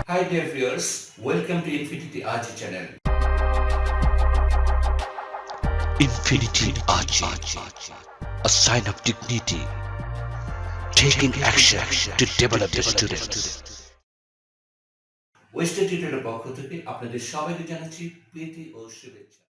Hi dear viewers, welcome to Infinity Ahzee channel. Infinity Ahzee, a sign of dignity, taking action to develop the students. Western টিউটোরিয়ালের পক্ষ থেকে আপনাদের সবাইকে জানাচ্ছি প্রীতি ও শুভেচ্ছা।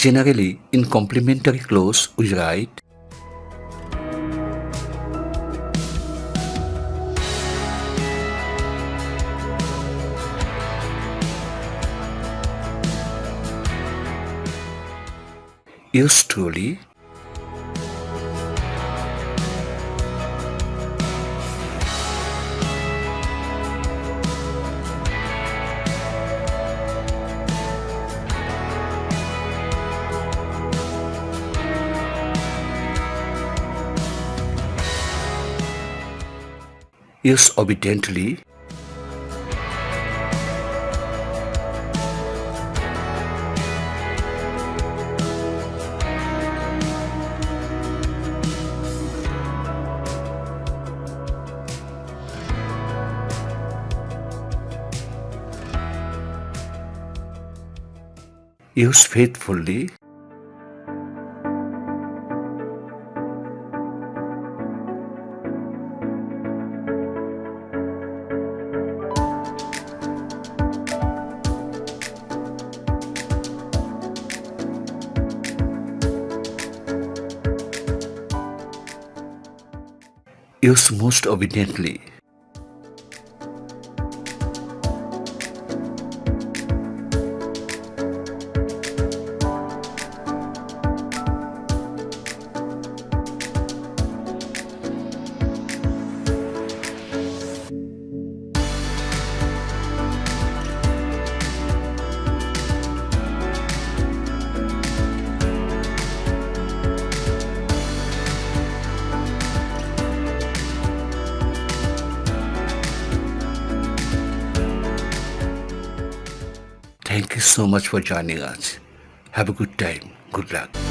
Generally, in complementary clause, we write yours truly, yours obediently, yours faithfully, yours most obediently, Thank you so much for joining us. Have a good time. Good luck.